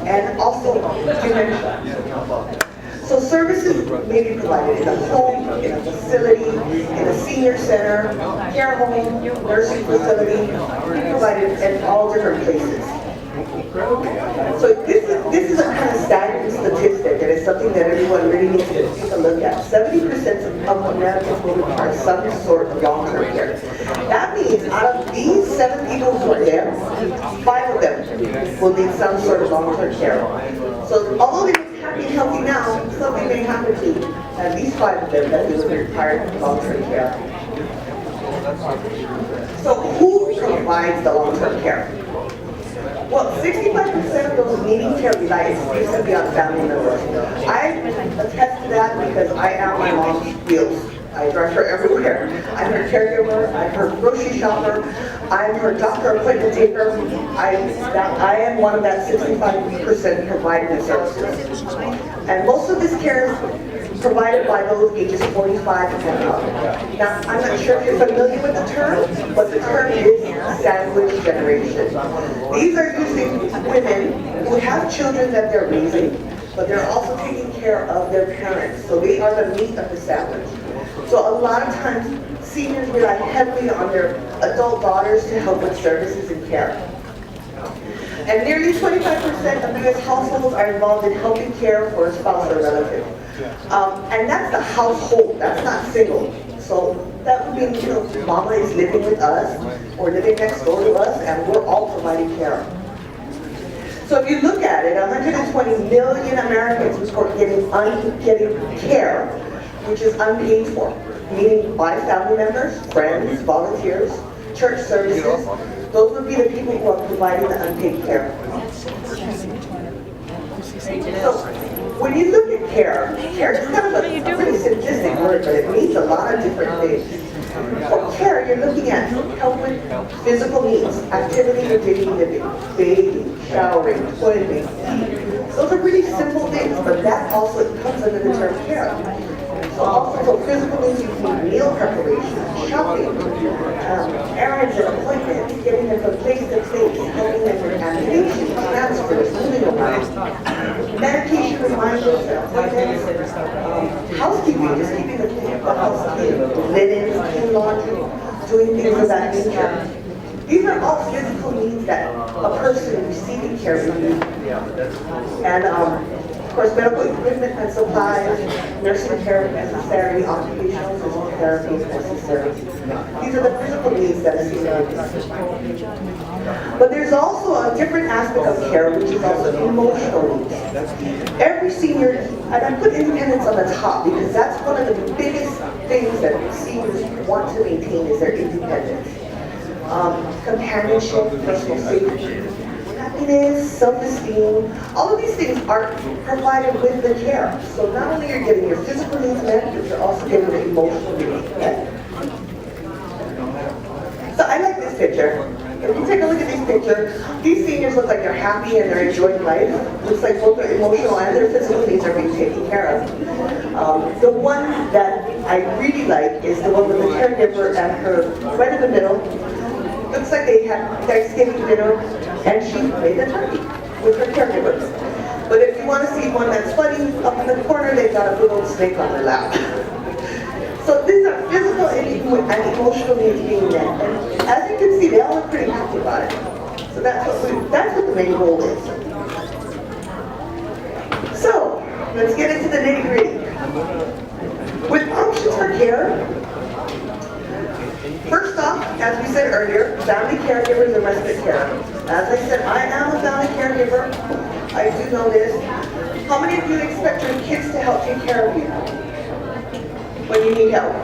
and also dementia. So services may be provided in a home, in a facility, in a senior center, care home, nursing facility, provided in all different places. So this is a kind of staggering statistic, and it's something that everyone really needs to take a look at. 70% of Americans will require some sort of long-term care. That means out of these 7 people who are there, 5 of them will need some sort of long-term care. So although they may be happy and healthy now, something may happen to at least 5 of them that will require long-term care. So who provides the long-term care? Well, 65% of those needing care rely exclusively on family members. I attest to that because I am my mom's wheels. I drive her everywhere. I'm her caregiver, I'm her grocery shopper, I'm her doctor appointment taker. I am one of that 65% providing the services. And most of this care is provided by those ages 45 and up. Now, I'm not sure if you're familiar with the term, but the term is sandwich generation. These are usually women who have children that they're raising, but they're also taking care of their parents. So they are the meat of the sandwich. So a lot of times, seniors rely heavily on their adult daughters to help with services and care. And nearly 25% of U.S. households are involved in helping care for a spouse or relative. And that's the household, that's not single. So that would mean, mama is living with us, or living next door to us, and we're all providing care. So if you look at it, 120 million Americans report getting care, which is unpaid for, meaning by family members, friends, volunteers, church services. Those would be the people who are providing the unpaid care. So when you look at care is kind of a pretty simplistic word, but it means a lot of different things. For care, you're looking at help with physical needs, activity of daily living, bathing, showering, toileting, eating. Those are pretty simple things, but that also comes under the term care. So also physical needs include meal preparation, shopping, errands and appointments, getting them from place to place, helping them with ammunition, transfers, moving around, medication reminders and appointments, housekeeping, just keeping the house clean, linens, clean laundry, doing things of that nature. These are all physical needs that a person receiving care would need. And of course, medical equipment and supplies, nursing care if necessary, occupational physical therapy if necessary. These are the physical needs that a senior needs. But there's also a different aspect of care, which is also emotional needs. Every senior, and I put independence on the top because that's one of the biggest things that seniors want to maintain is their independence. Companionship, personal safety, happiness, self-esteem, all of these things are provided with the care. So not only are you getting your physical needs met, but you're also getting the emotional needs met. So I like this picture. If you take a look at this picture, these seniors look like they're happy and they're enjoying life. Looks like both their emotional and their physical needs are being taken care of. The one that I really like is the one with the caregiver and her right in the middle. Looks like they had Thanksgiving dinner and she made a turkey with her caregivers. But if you want to see one that's funny, up in the corner they've got a big old snake on their lap. So these are physical and emotional needs being met. And as you can see, they all look pretty happy about it. So that's what the main goal is. So let's get into the nitty-gritty. With options for care, first off, as we said earlier, family caregivers and respite care. As I said, I am a family caregiver. I do know this. How many of you expect your kids to help take care of you when you need help?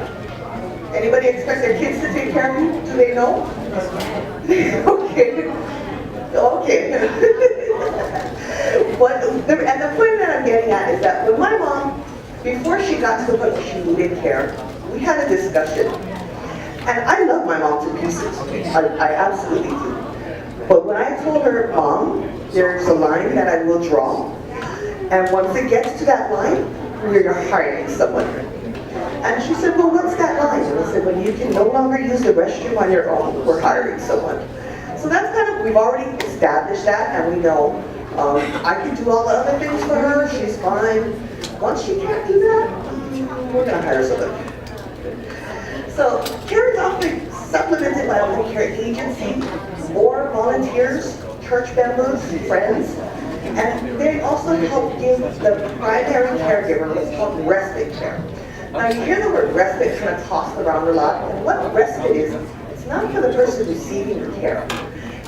Anybody expect their kids to take care of you? Do they know? Okay. Okay. And the point that I'm getting at is that when my mom, before she got to the point where she needed care, we had a discussion. And I love my mom to pieces. I absolutely do. But when I told her, Mom, there's a line that I will draw. And once it gets to that line, we're hiring someone. And she said, well, what's that line? And I said, when you can no longer use the restroom on your own, we're hiring someone. So that's kind of, we've already established that, and we know I can do all the other things for her, she's fine. Once she can't do that, we're gonna hire somebody. So care is often supplemented by a home care agency or volunteers, church members, friends, and they also help give the primary caregiver what's called respite care. Now you hear the word respite kind of tossed around a lot, and what respite is, it's not for the person receiving the care,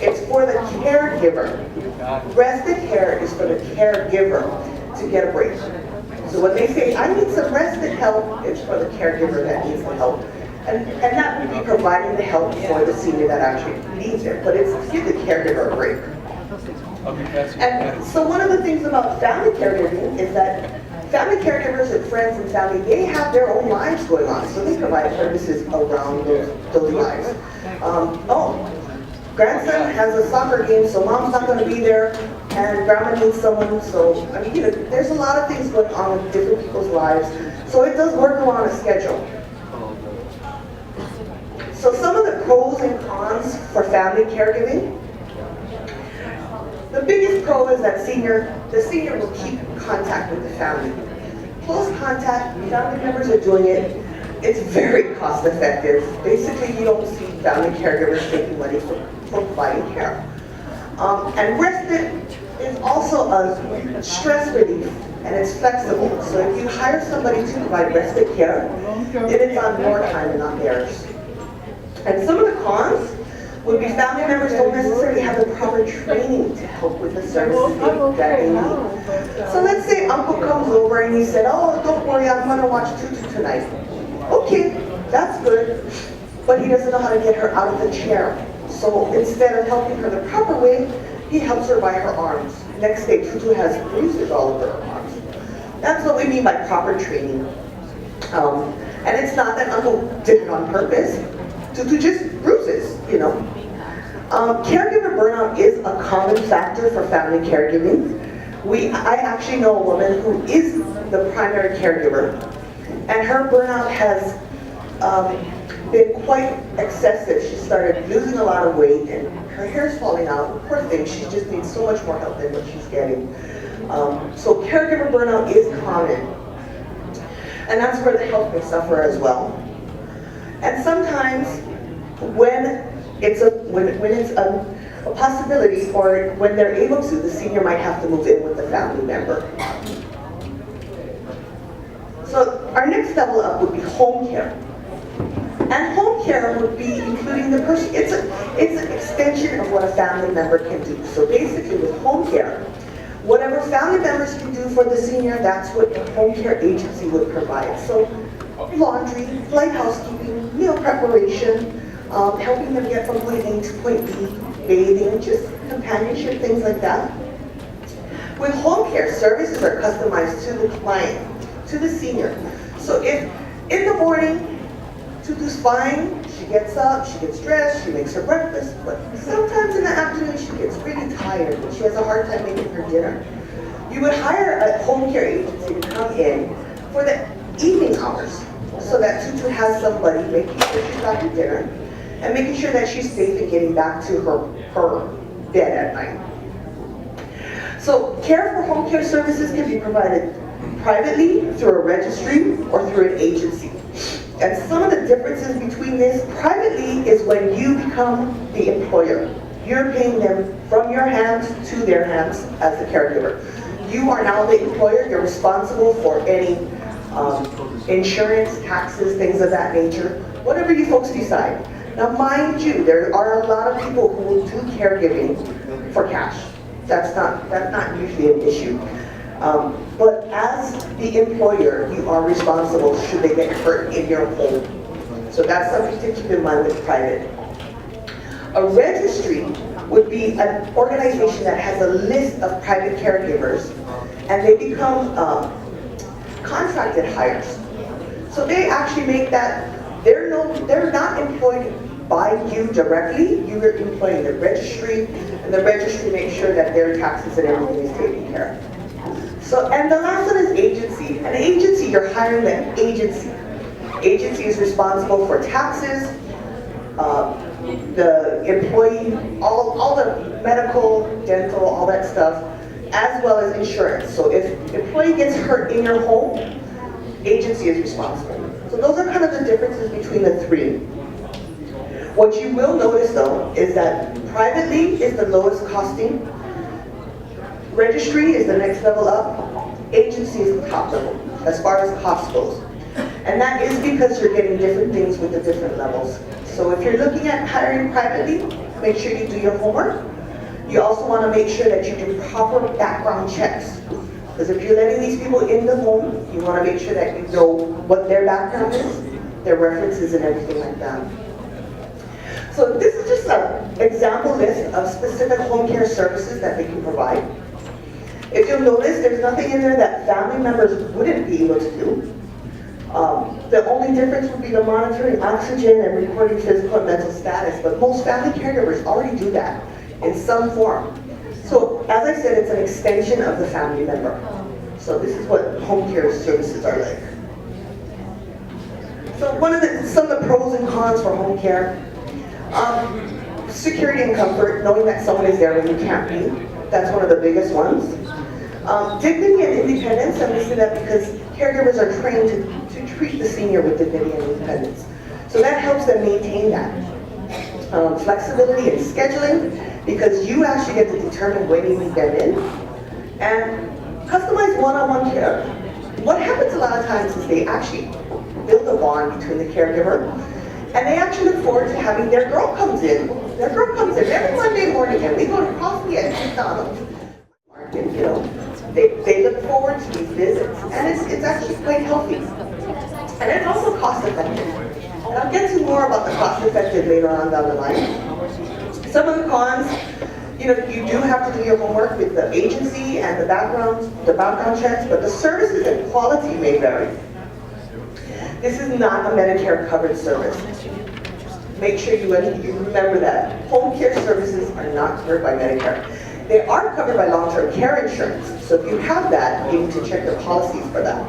it's for the caregiver. Respite care is for the caregiver to get a break. So when they say, I need some respite help, it's for the caregiver that needs the help. And that would be providing the help for the senior that actually needs it, but it's to give the caregiver a break. And so one of the things about family caregiving is that family caregivers and friends and family, they have their own lives going on, so they provide services around those lives. Grandson has a soccer game, so mom's not going to be there, and grandma needs someone, so, I mean, there's a lot of things going on in different people's lives, so it does work around a schedule. So some of the pros and cons for family caregiving. The biggest pro is that the senior will keep contact with the family. Close contact, family members are doing it. It's very cost effective. Basically, you don't see family caregivers taking money for providing care. And respite is also a stress relief, and it's flexible. So if you hire somebody to provide respite care, it is on your time and not theirs. And some of the cons would be family members don't necessarily have the proper training to help with the services that they need. So let's say uncle comes over and he said, oh, don't worry, I'm going to watch Tutu tonight. Okay, that's good, but he doesn't know how to get her out of the chair. So instead of helping her the proper way, he helps her by her arms. Next day, Tutu has bruises all over her arms. That's what we mean by proper training. And it's not that uncle did it on purpose. Tutu just bruises, you know. Caregiver burnout is a common factor for family caregiving. I actually know a woman who is the primary caregiver, and her burnout has been quite excessive. She started losing a lot of weight, and her hair's falling out. Poor thing, she just needs so much more help than what she's getting. So caregiver burnout is common, and that's where the health may suffer as well. And sometimes when it's a possibility, or when they're able to, the senior might have to move in with the family member. So our next level up would be home care. And home care would be including the person, it's an extension of what a family member can do. So basically with home care, whatever family members can do for the senior, that's what the home care agency would provide. So laundry, light housekeeping, meal preparation, helping them get from point A to point B, bathing, just companionship, things like that. With home care, services are customized to the client, to the senior. So if in the morning, Tutu's fine, she gets up, she gets dressed, she makes her breakfast, but sometimes in the afternoon she gets really tired and she has a hard time making her dinner. You would hire a home care agency to come in for the evening hours so that Tutu has somebody making sure she's got her dinner and making sure that she's safe and getting back to her bed at night. So care for home care services can be provided privately, through a registry, or through an agency. And some of the differences between this, privately is when you become the employer. You're paying them from your hands to their hands as the caregiver. You are now the employer, you're responsible for any insurance, taxes, things of that nature, whatever you folks decide. Now mind you, there are a lot of people who will do caregiving for cash. That's not usually an issue. But as the employer, you are responsible should they get hurt in your home. So that's something to keep in mind with private. A registry would be an organization that has a list of private caregivers, and they become contracted hires. So they actually make that, they're not employed by you directly, you're employing the registry, and the registry makes sure that their taxes and everything is taken care of. So, and the last one is agency. An agency, you're hiring an agency. Agency is responsible for taxes, the employee, all the medical, dental, all that stuff. as well as insurance. So if an employee gets hurt in your home, agency is responsible. So those are kind of the differences between the three. What you will notice though is that privately is the lowest costing, registry is the next level up, agency is the top level as far as cost goes. And that is because you're getting different things with the different levels. So if you're looking at hiring privately, make sure you do your homework. You also want to make sure that you do proper background checks. Because if you're letting these people in the home, you want to make sure that you know what their background is, their references and everything like that. So this is just an example list of specific home care services that they can provide. If you'll notice, there's nothing in there that family members wouldn't be able to do. The only difference would be the monitoring oxygen and reporting physical and mental status, but most family caregivers already do that in some form. So as I said, it's an extension of the family member. So this is what home care services are like. So some of the pros and cons for home care. Security and comfort, knowing that someone is there when you can't be. That's one of the biggest ones. Dignity and independence, I'm listing that because caregivers are trained to treat the senior with dignity and independence. So that helps them maintain that. Flexibility and scheduling, because you actually get to determine when you need them in. And customized one-on-one care. What happens a lot of times is they actually build a bond between the caregiver, and they actually look forward to having their girl comes in. Their girl comes in every Monday morning, and we go to coffee at McDonald's. You know, they look forward to these visits, and it's actually quite healthy. And it's also cost effective. And I'll get to more about the cost effective later on down the line. Some of the cons, you know, you do have to do your homework with the agency and the background checks, but the services and quality may vary. This is not a Medicare covered service. Make sure you remember that. Home care services are not covered by Medicare. They are covered by long-term care insurance. So if you have that, you need to check your policies for that.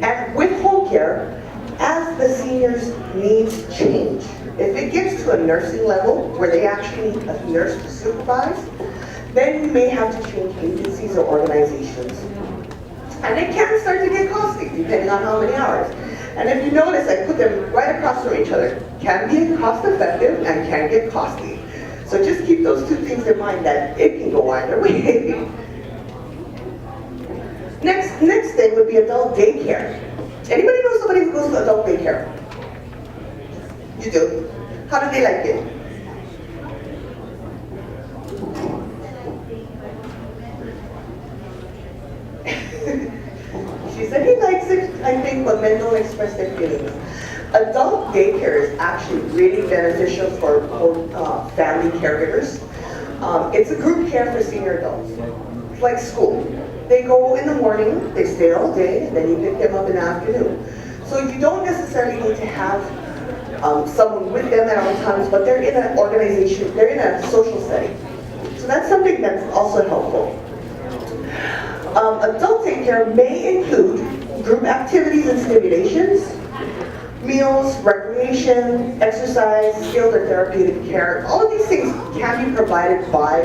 And with home care, as the seniors' needs change, if it gets to a nursing level where they actually need a nurse to supervise, then you may have to change agencies or organizations. And it can start to get costly, depending on how many hours. And if you notice, I put them right across from each other. Can be cost effective and can get costly. So just keep those two things in mind, that it can go either way. Next thing would be adult daycare. Anybody know somebody who goes to adult daycare? You do? How do they like it? She said he likes it, I think, but men don't express their feelings. Adult daycare is actually really beneficial for family caregivers. It's a group care for senior adults. It's like school. They go in the morning, they stay all day, and then you pick them up in the afternoon. So you don't necessarily need to have someone with them at all times, but they're in an organization, they're in a social setting. So that's something that's also helpful. Adult daycare may include group activities and stimulations, meals, recreation, exercise, skilled or therapeutic care. All of these things can be provided by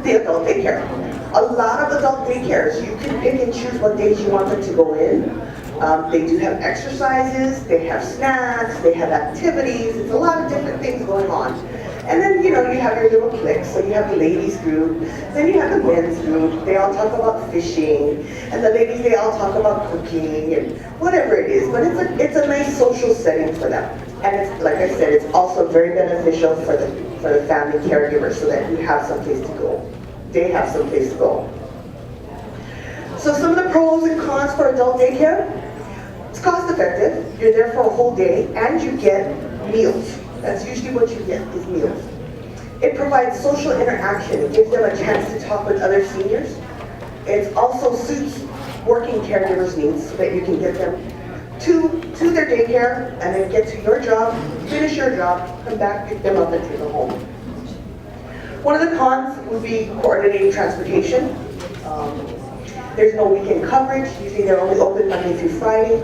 the adult daycare. A lot of adult daycares, you can pick and choose what days you want them to go in. They do have exercises, they have snacks, they have activities. It's a lot of different things going on. And then, you know, you have your little cliques. So you have the ladies group, then you have the men's group. They all talk about fishing, and the ladies, they all talk about cooking and whatever it is. But it's a nice social setting for them. And it's, like I said, it's also very beneficial for the family caregivers, so that you have someplace to go. They have someplace to go. So some of the pros and cons for adult daycare: it's cost effective. You're there for a whole day, and you get meals. That's usually what you get, is meals. It provides social interaction. It gives them a chance to talk with other seniors. It also suits working caregivers' needs, so that you can get them to their daycare and then get to your job, finish your job, come back, pick them up, and take them home. One of the cons would be coordinating transportation. There's no weekend coverage. Usually they're only open Monday through Friday.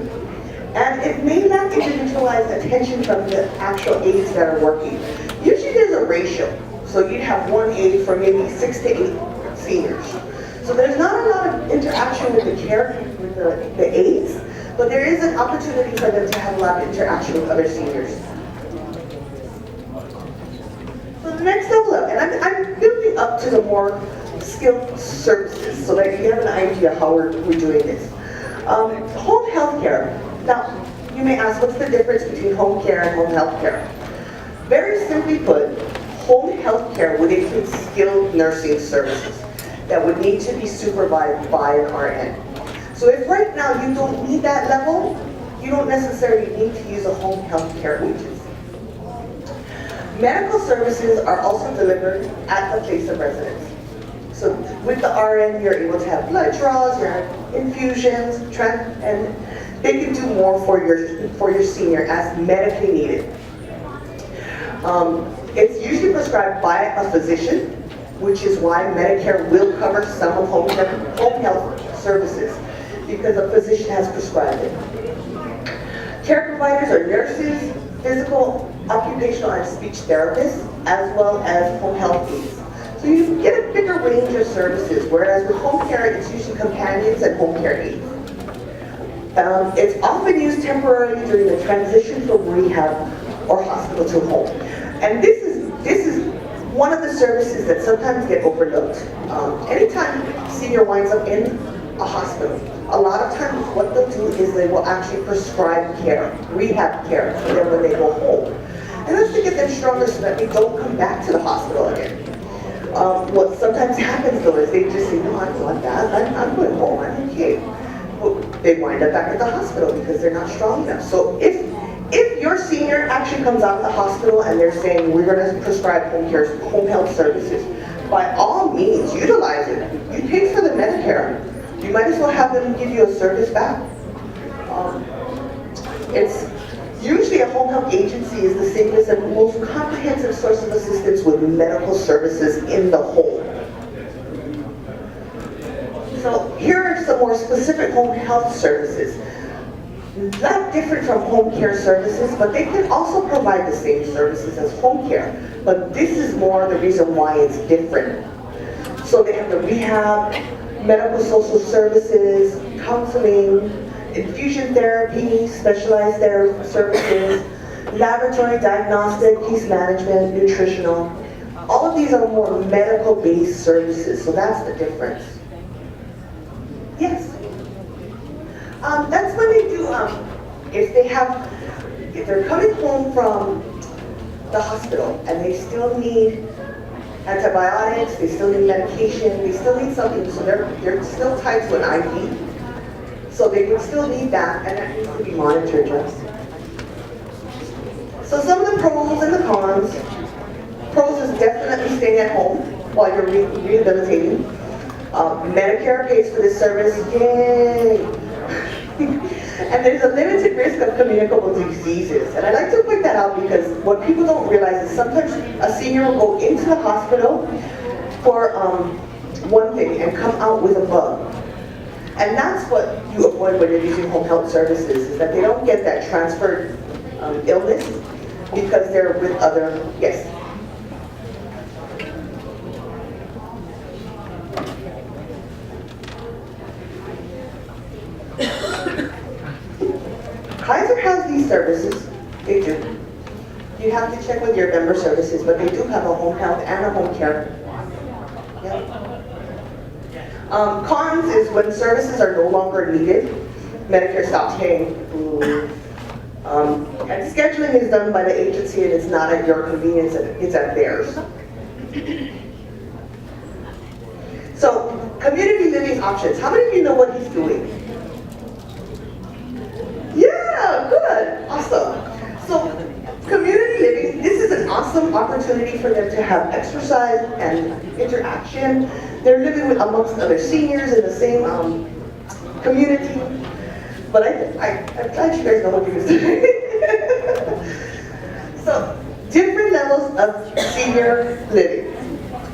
And it may lack individualized attention from the actual aides that are working. Usually there's a ratio. So you'd have one aide for maybe 6 to 8 seniors. So there's not a lot of interaction with the care, with the aides, but there is an opportunity for them to have a lot of interaction with other seniors. So the next level up, and I'm building up to the more skilled services so that you have an idea how we're doing this. Home health care. Now, you may ask, what's the difference between home care and home health care? Very simply put, home health care would include skilled nursing services that would need to be supervised by an RN. So if right now you don't need that level, you don't necessarily need to use a home health care agency. Medical services are also delivered at the place of residence. So with the RN, you're able to have blood draws, you have infusions, and they can do more for your senior as medically needed. It's usually prescribed by a physician, which is why Medicare will cover some of home health services, because a physician has prescribed it. Care providers are nurses, physical, occupational, and speech therapists, as well as home health aides. So you get a bigger range of services, whereas with home care, it's usually companions and home care aides. It's often used temporarily during the transition from rehab or hospital to home. And this is one of the services that sometimes get overlooked. Anytime a senior winds up in a hospital, a lot of times what they'll do is they will actually prescribe care, rehab care, for them when they go home. And that's to get them stronger so that they don't come back to the hospital again. What sometimes happens though is they just say, no, I don't want that, I'm going home, I'm okay. Well, they wind up back at the hospital because they're not strong enough. So if your senior actually comes out of the hospital and they're saying, we're going to prescribe home health services, by all means, utilize it. You pay for the Medicare. You might as well have them give you a service back. It's usually a home health agency is the safest and most comprehensive source of assistance with medical services in the home. So here are some more specific home health services. Not different from home care services, but they can also provide the same services as home care. But this is more the reason why it's different. So they have the rehab, medical social services, counseling, infusion therapy, specialized services, laboratory diagnostic, case management, nutritional. All of these are more medical-based services, so that's the difference. Yes? That's when they do, if they're coming home from the hospital and they still need antibiotics, they still need medication, they still need something, so they're still tied to an IV. So they would still need that, and that needs to be monitored. So some of the pros and the cons. Pros is definitely staying at home while you're rehabilitating. Medicare pays for this service, yay! And there's a limited risk of communicable diseases. And I like to point that out because what people don't realize is sometimes a senior will go into the hospital for one thing and come out with a bug. And that's what you avoid when you're using home health services, is that they don't get that transferred illness because they're with other, yes? Kaiser has these services, they do. You have to check with your member services, but they do have a home health and a home care. Yeah. Cons is when services are no longer needed, Medicare stops paying. And scheduling is done by the agency and it's not at your convenience, it's at theirs. So, community living options. How many of you know what he's doing? Yeah, good, awesome. So, community living, this is an awesome opportunity for them to have exercise and interaction. They're living with amongst other seniors in the same community. But I'm glad you guys know what you're doing. So, different levels of senior living.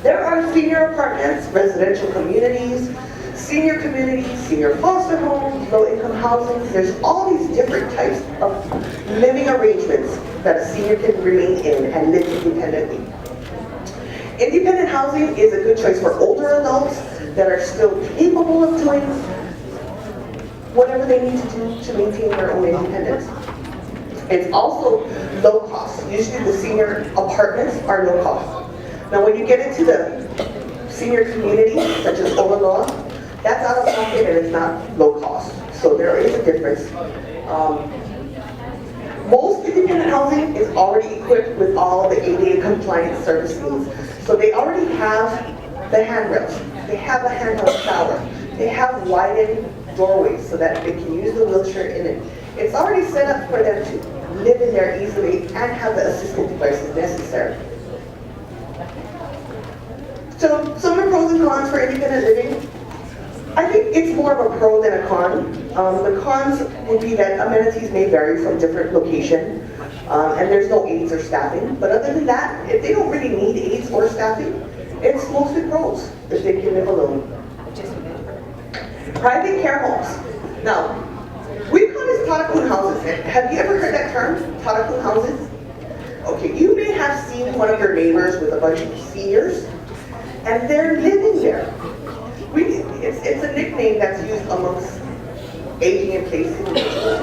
There are senior apartments, residential communities, senior communities, senior foster homes, low-income housing. There's all these different types of living arrangements that a senior can remain in and live independently. Independent housing is a good choice for older adults that are still capable of doing whatever they need to do to maintain their own independence. It's also low cost. Usually the senior apartments are low cost. Now when you get into the senior community, such as Olaloa, that's out of pocket and it's not low cost. So there is a difference. Most independent housing is already equipped with all the ADA compliant service needs. So they already have the handrails, they have a handheld shower, they have widened doorways so that they can use the wheelchair in it. It's already set up for them to live in there easily and have the assistive devices necessary. So some of the pros and cons for independent living. I think it's more of a pro than a con. The cons would be that amenities may vary from different location, and there's no aides or staffing. But other than that, if they don't really need aides or staffing, it's mostly pros if they can live alone. Private care homes. Now, we call this Tarakun houses. Have you ever heard that term, Tarakun houses? Okay, you may have seen one of your neighbors with a bunch of seniors, and they're living there. It's a nickname that's used amongst aging in place individuals,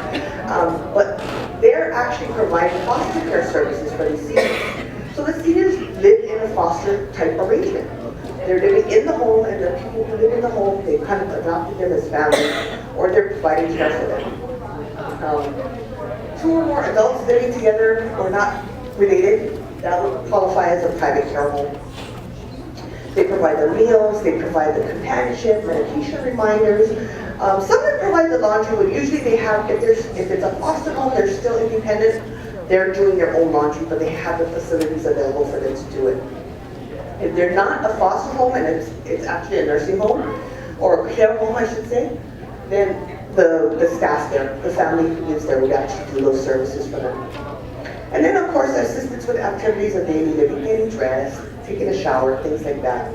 but they're actually providing foster care services for the seniors. So the seniors live in a foster type arrangement. They're living in the home, and the people who live in the home, they've kind of adopted them as family, or they're providing care for them. Two or more adults living together or not related, that would qualify as a private care home. They provide the meals, they provide the companionship, medication reminders. Some of them provide the laundry, but usually they have, if it's a foster home, they're still independent, they're doing their own laundry, but they have the facilities available for them to do it. If they're not a foster home and it's actually a nursing home, or a care home I should say, then the staff there, the family who lives there would actually do those services for them. And then of course assistance with activities of daily living, getting dressed, taking a shower, things like that.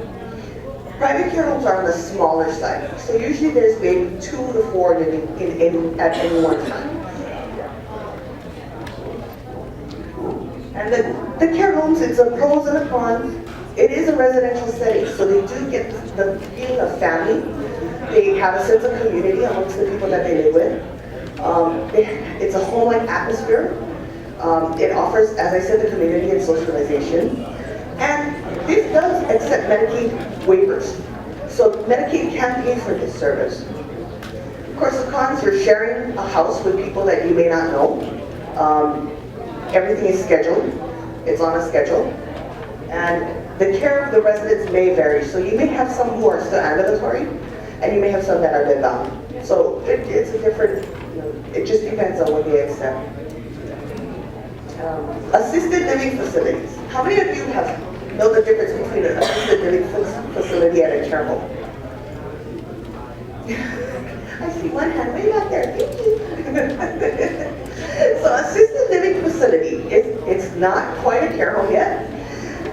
Private care homes are on the smaller side, so usually there's maybe 2 to 4 living at any one time. And the care homes, it's a pros and a cons. It is a residential setting, so they do get the feeling of family. They have a sense of community amongst the people that they live with. It's a home-like atmosphere. It offers, as I said, the community and socialization. And this does accept Medicaid waivers. So Medicaid can pay for this service. Of course, the cons, you're sharing a house with people that you may not know. Everything is scheduled. It's on a schedule. And the care of the residents may vary. So you may have some who are still ambulatory, and you may have some that are bedbound. So it's a different, it just depends on what they accept. Assisted living facilities. How many of you know the difference between an assisted living facility and a care home? I see one hand way back there. Thank you. So assisted living facility, it's not quite a care home yet.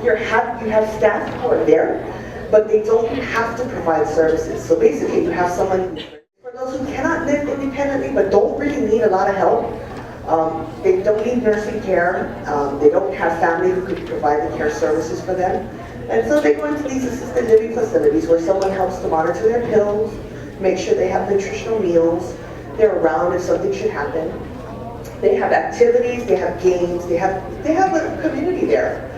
You have staff who are there, but they don't have to provide services. So basically you have someone, for those who cannot live independently but don't really need a lot of help, they don't need nursing care, they don't have family who could provide the care services for them. And so they go into these assisted living facilities where someone helps to monitor their pills, make sure they have nutritional meals, they're around if something should happen. They have activities, they have games, they have a community there.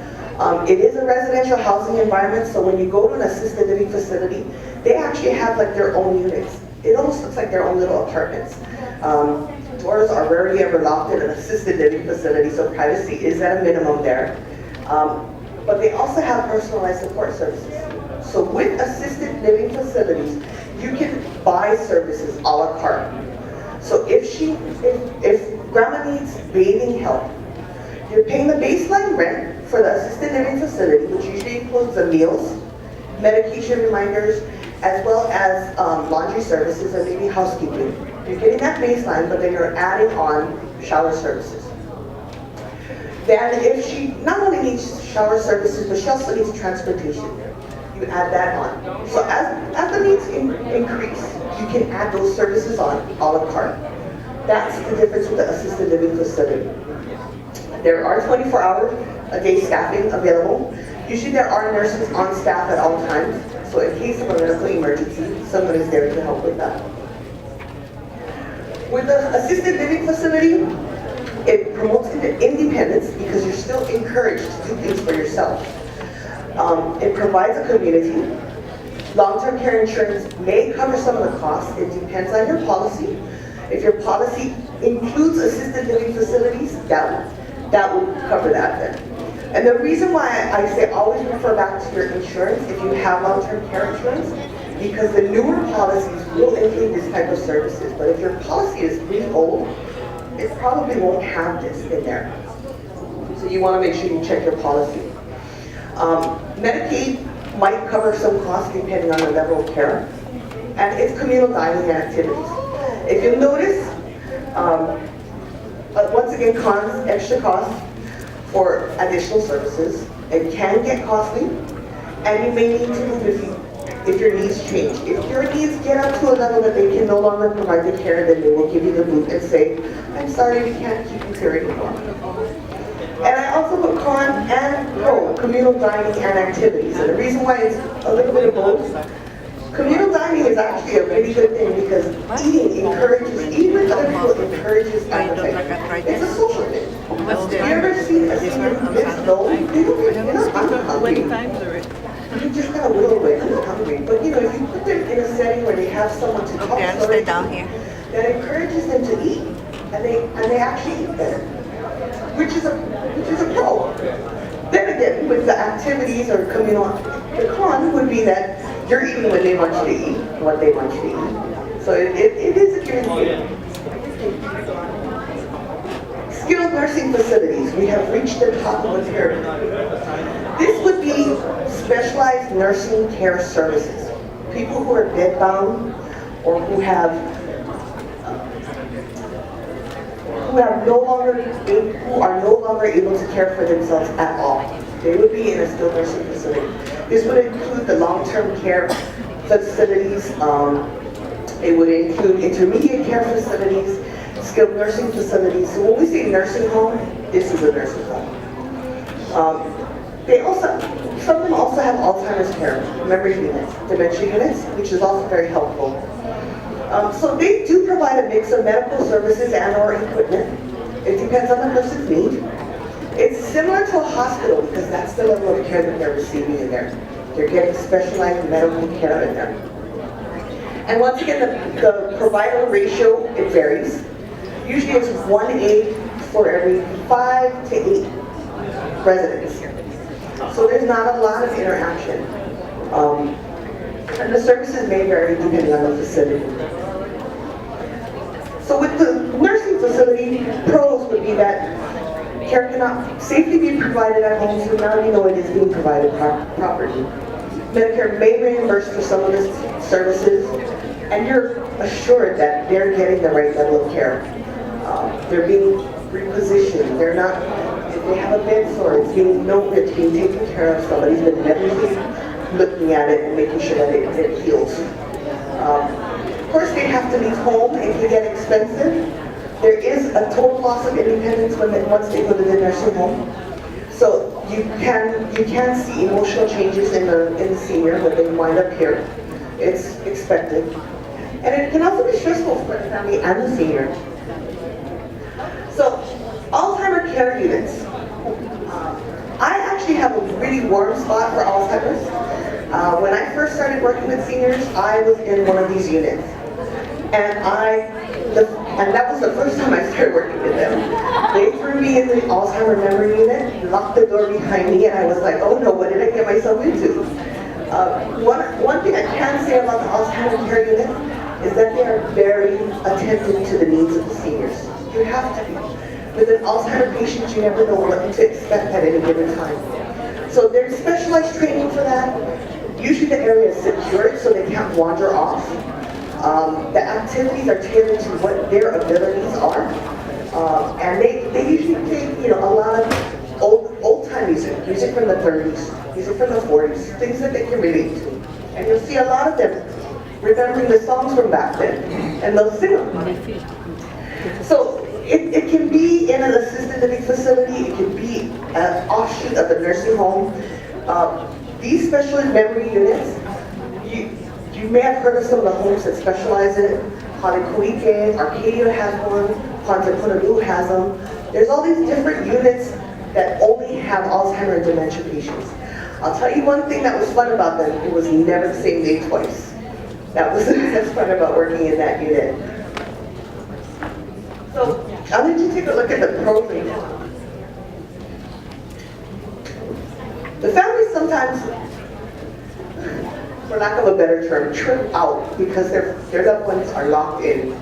It is a residential housing environment, so when you go to an assisted living facility, they actually have like their own units. It almost looks like their own little apartments. Doors are rarely ever locked in an assisted living facility, so privacy is at a minimum there. But they also have personalized support services. So with assisted living facilities, you can buy services a la carte. So if grandma needs bathing help, you're paying the baseline rent for the assisted living facility, which usually includes the meals, medication reminders, as well as laundry services and maybe housekeeping. You're getting that baseline, but then you're adding on shower services. Then if she not only needs shower services, but she also needs transportation, you add that on. So as the needs increase, you can add those services on a la carte. That's the difference with the assisted living facility. There are 24-hour-a-day staffing available. Usually there are nurses on staff at all times, So in case of a medical emergency, someone is there to help with that. With the assisted living facility, it promotes independence because you're still encouraged to do things for yourself. It provides a community. Long-term care insurance may cover some of the costs. It depends on your policy. If your policy includes assisted living facilities, that would cover that then. And the reason why I say always refer back to your insurance if you have long-term care insurance, because the newer policies will include this type of services. But if your policy is really old, it probably won't have this in there. So you want to make sure you check your policy. Medicaid might cover some costs depending on the level of care. And it's communal dining activities. If you notice, once again, cons, extra costs for additional services. It can get costly, and you may need to move if your needs change. If your needs get up to a level that they can no longer provide the care, then they will give you the boot and say, I'm sorry, we can't keep you here anymore. And I also put con and pro, communal dining and activities. And the reason why it's a little bit of both, communal dining is actually a really good thing because eating with other people encourages appetite. It's a social thing. Have you ever seen a senior who gets low? They're not hungry. You just gotta will away, I'm not hungry. But you know, if you put them in a setting where they have someone to talk to, that encourages them to eat, and they actually eat better, which is a pro. Then again, with the activities or communal, the con would be that you're eating when they want you to eat, what they want you to eat. So it is a good thing. Skilled nursing facilities, we have reached the top of the pyramid. This would be specialized nursing care services. People who are bedbound or who are no longer able to care for themselves at all. They would be in a skilled nursing facility. This would include the long-term care facilities. It would include intermediate care facilities, skilled nursing facilities. So when we say nursing home, this is a nursing home. Some of them also have Alzheimer's care, memory units, dementia units, which is also very helpful. So they do provide a mix of medical services and or equipment. It depends on the person's need. It's similar to a hospital because that's the level of care that they're receiving in there. They're getting specialized medical care in there. And once again, the provider ratio, it varies. Usually it's 1 aide for every 5 to 8 residents. So there's not a lot of interaction. And the services may vary depending on the facility. So with the nursing facility, pros would be that care cannot safely be provided at home, so now you know it is being provided properly. Medicare may reimburse for some of the services, and you're assured that they're getting the right level of care. They're being repositioned. They're not, if they have a bed sore, it's being known, it's being taken care of. Somebody's been medically looking at it and making sure that it heals. Of course, they have to leave home. It can get expensive. There is a total loss of independence once they go to the nursing home. So you can see emotional changes in the senior when they wind up here. It's expected. And it can also be stressful for the family and the senior. So, Alzheimer care units. I actually have a really warm spot for Alzheimer's. When I first started working with seniors, I was in one of these units. And that was the first time I started working with them. They threw me in the Alzheimer memory unit, locked the door behind me, and I was like, oh no, what did I get myself into? One thing I can say about the Alzheimer care unit is that they are very attentive to the needs of the seniors. You have to be. With an Alzheimer patient, you never know what to expect at any given time. So there's specialized training for that. Usually the area is secured so they can't wander off. The activities are tailored to what their abilities are. And they usually play, a lot of old-time music from the 30s, music from the 40s, things that they can relate to. And you'll see a lot of them remembering the songs from back then, and they'll sing them. So it can be in an assisted living facility, it can be an offshoot of the nursing home. These specialist memory units You may have heard of some of the homes that specialize in it. Halekuike, Arcadia has one, Ponte Punaluu has them. There's all these different units that only have Alzheimer's and dementia patients. I'll tell you one thing that was fun about them, it was never the same day twice. That was that's fun about working in that unit. So I'll let you take a look at the pros and cons. The families sometimes, for lack of a better term, trip out because their loved ones are locked in.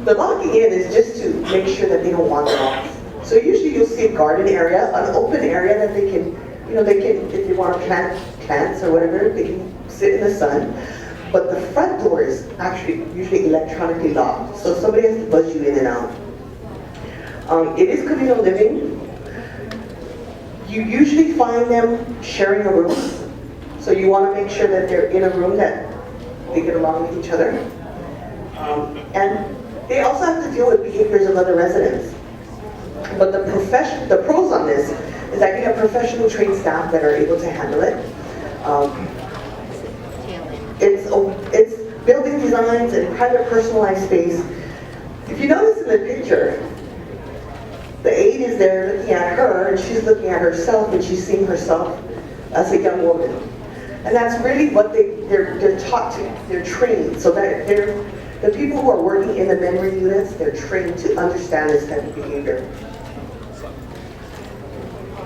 The locking in is just to make sure that they don't wander off. So usually you'll see a garden area, an open area that they can, if you want to plant plants or whatever, they can sit in the sun. But the front door is actually usually electronically locked, so somebody has to buzz you in and out. It is communal living. You usually find them sharing a room, so you want to make sure that they're in a room that they get along with each other. And they also have to deal with behaviors of other residents. But the pros on this is that you have professional trained staff that are able to handle it. It's building designs and private personalized space. If you notice in the picture, the aide is there looking at her and she's looking at herself and she's seeing herself as a young woman. And that's really what they're taught to, they're trained. So that the people who are working in the memory units, they're trained to understand this type of behavior.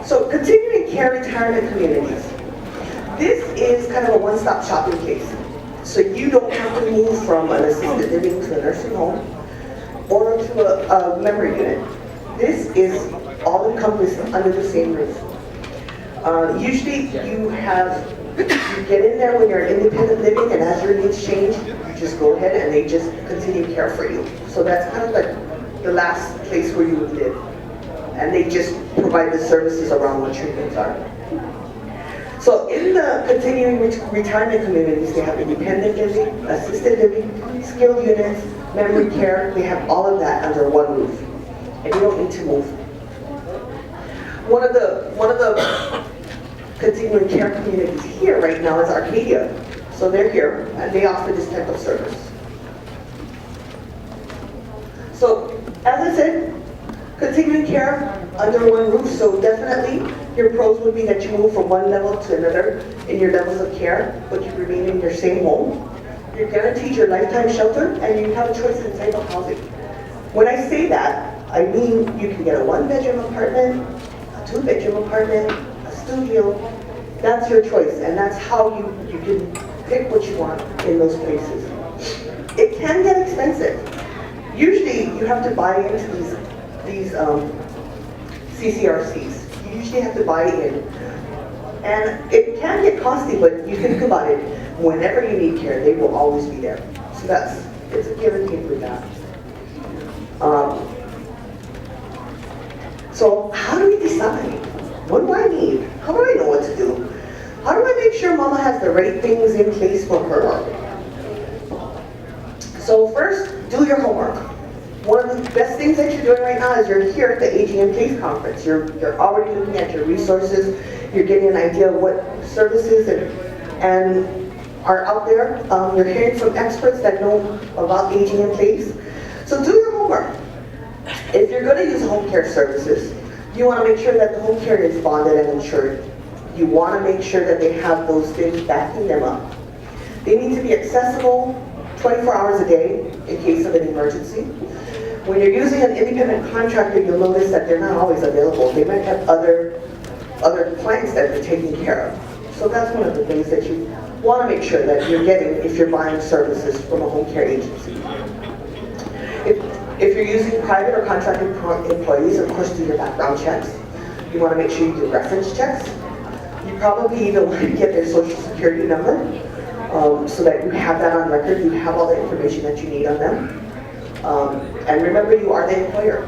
So continuing care retirement communities. This is kind of a one-stop shopping case. So you don't have to move from an assisted living to a nursing home or to a memory unit. This is all encompassed under the same roof. Usually you get in there when you're independent living, and as your needs change, you just go ahead and they just continue care for you. So that's kind of like the last place where you would live. And they just provide the services around what your needs are. So in the continuing retirement communities, they have independent living, assisted living, skilled units, memory care. They have all of that under one roof. And you don't need to move. One of the continuing care communities here right now is Arcadia. So they're here and they offer this type of service. So as I said, continuing care under one roof, so definitely your pros would be that you move from one level to another in your levels of care, but you remain in your same home. You're guaranteed your lifetime shelter and you have a choice in type of housing. When I say that, I mean you can get a one-bedroom apartment, a two-bedroom apartment, a studio. That's your choice, and that's how you can pick what you want in those places. It can get expensive. Usually you have to buy into these CCRCs. You usually have to buy in. And it can get costly, but you think about it, whenever you need care, they will always be there. So it's a guarantee with that. So how do we decide? What do I need? How do I know what to do? How do I make sure Mama has the right things in place for her? So first, do your homework. One of the best things that you're doing right now is you're here at the Aging in Place conference. You're already looking at your resources. You're getting an idea of what services and are out there. You're hearing from experts that know about aging in place. So do your homework. If you're going to use home care services, you want to make sure that the home care is bonded and insured. You want to make sure that they have those things backing them up. They need to be accessible 24 hours a day in case of an emergency. When you're using an independent contractor, you'll notice that they're not always available. They might have other clients that they're taking care of. So that's one of the things that you want to make sure that you're getting if you're buying services from a home care agency. If you're using private or contracted employees, of course, do your background checks. You want to make sure you do reference checks. You probably even want to get their social security number so that you have that on record. You have all the information that you need on them. And remember, you are the employer.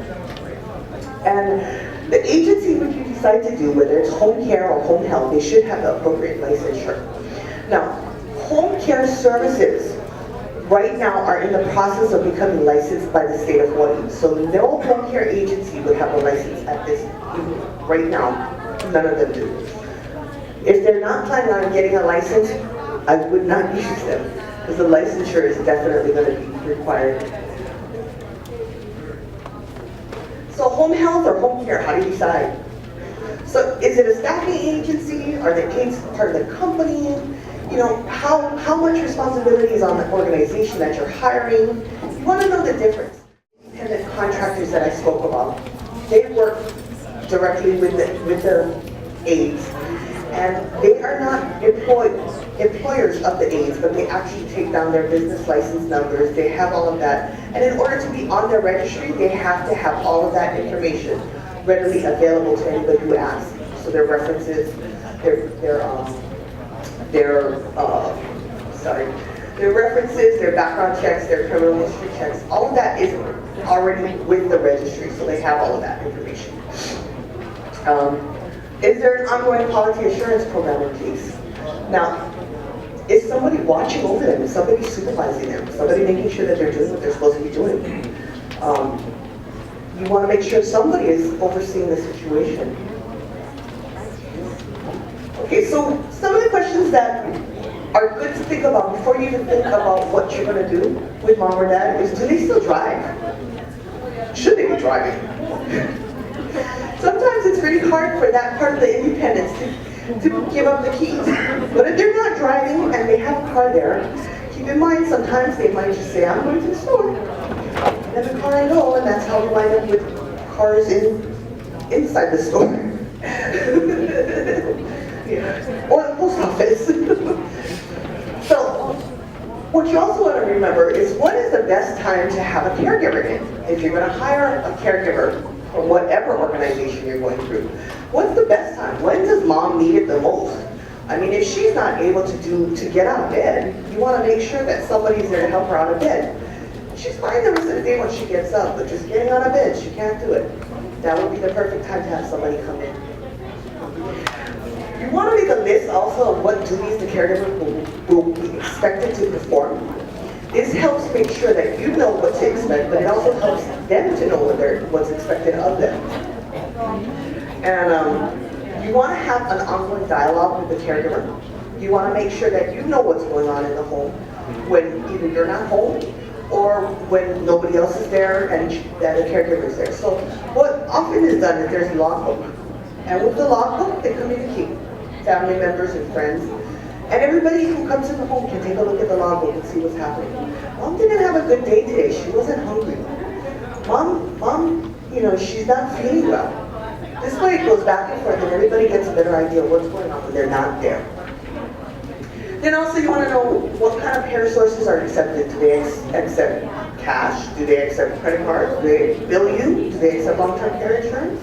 And the agency which you decide to do, whether it's home care or home health, they should have the appropriate licensure. Now, home care services right now are in the process of becoming licensed by the state of Hawaii. So no home care agency would have a license at this, right now, none of them do. If they're not planning on getting a license, I would not use them, because the licensure is definitely going to be required. So home health or home care, how do you decide? So is it a staffing agency? Are the aides part of the company? You know, how much responsibility is on the organization that you're hiring? You want to know the difference. Independent contractors that I spoke about, they work directly with the aides, and they are not employers of the aides, but they actually take down their business license numbers. They have all of that, and in order to be on their registry, they have to have all of that information readily available to anybody who asks. So their references, their references, their background checks, their criminal history checks, all of that is already with the registry, so they have all of that information. Is there an ongoing quality assurance program in place? Now, is somebody watching over them? Is somebody supervising them? Somebody making sure that they're doing what they're supposed to be doing? You want to make sure somebody is overseeing the situation. Okay, so some of the questions that are good to think about before you even think about what you're going to do with mom or dad is, do they still drive? Should they be driving? Sometimes it's really hard for that part of the independence to give up the keys. But if they're not driving and they have a car there, keep in mind sometimes they might just say, I'm going to the store. And the car I go, and that's how we wind up with cars inside the store. Yeah. Or the post office. So, what you also want to remember is, what is the best time to have a caregiver in? If you're going to hire a caregiver for whatever organization you're going through, what's the best time? When does mom need it the most? I mean, if she's not able to get out of bed, you want to make sure that somebody's there to help her out of bed. She's fine the rest of the day when she gets up, but just getting out of bed, she can't do it. That would be the perfect time to have somebody come in. You want to make a list also of what duties the caregiver will be expected to perform. This helps make sure that you know what to expect, but it also helps them to know what's expected of them. And you want to have an ongoing dialogue with the caregiver. You want to make sure that you know what's going on in the home when either you're not home or when nobody else is there and that a caregiver is there. So what often is done is there's a logbook. And with the logbook, they communicate, family members and friends. And everybody who comes in the home can take a look at the logbook and see what's happening. Mom didn't have a good day today. She wasn't hungry. Mom, you know, she's not feeling well. This way it goes back and forth and everybody gets a better idea of what's going on when they're not there. Then also you want to know what kind of care sources are accepted. Do they accept cash? Do they accept credit cards? Do they bill you? Do they accept long-term care insurance?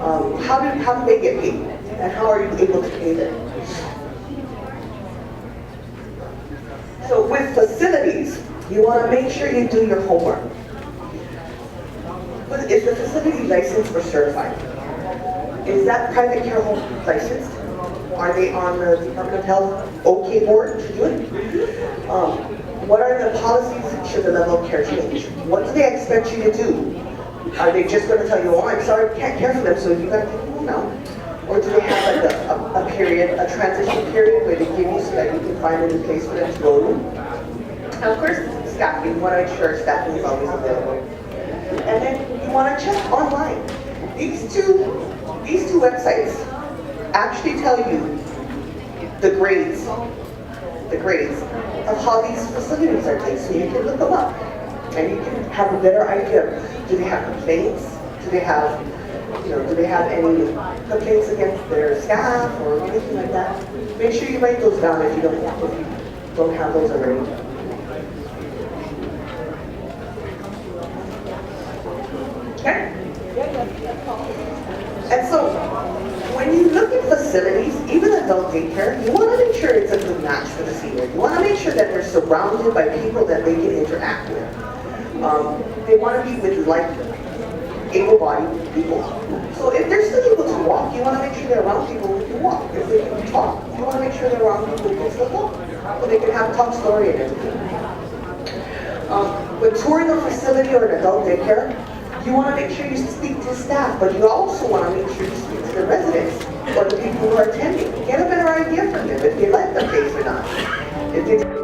How do they get paid? And how are you able to pay them? So with facilities, you want to make sure you do your homework. Is the facility licensed or certified? Is that private care home licensed? Are they on the Department of Health OK board to do it? What are the policies should the level of care change? What do they expect you to do? Are they just going to tell you, oh, I'm sorry, we can't care for them, so you got to take them home now? Or do they have like a period, a transition period where they give you so that you can find a new place for them to go to? And of course, staffing. You want to ensure staffing is always available. And then you want to check online. These two websites actually tell you the grades of how these facilities are taken. So you can look them up and you can have a better idea. Do they have complaints? Do they have any complaints against their staff or anything like that? Make sure you write those down if you don't have those already. Okay? And so, when you look at facilities, even adult daycare, you want to make sure it's a good match for the senior. You want to make sure that they're surrounded by people that they can interact with. They want to be with able-bodied people. So if they're still able to walk, you want to make sure they're around people who can walk. If they can talk, you want to make sure they're around people who can still talk, so they can have a talk story and everything. When touring a facility or an adult daycare, you want to make sure you speak to staff, but you also want to make sure you speak to the residents or the people who are attending. Get a better idea from them if they like the place or not. It takes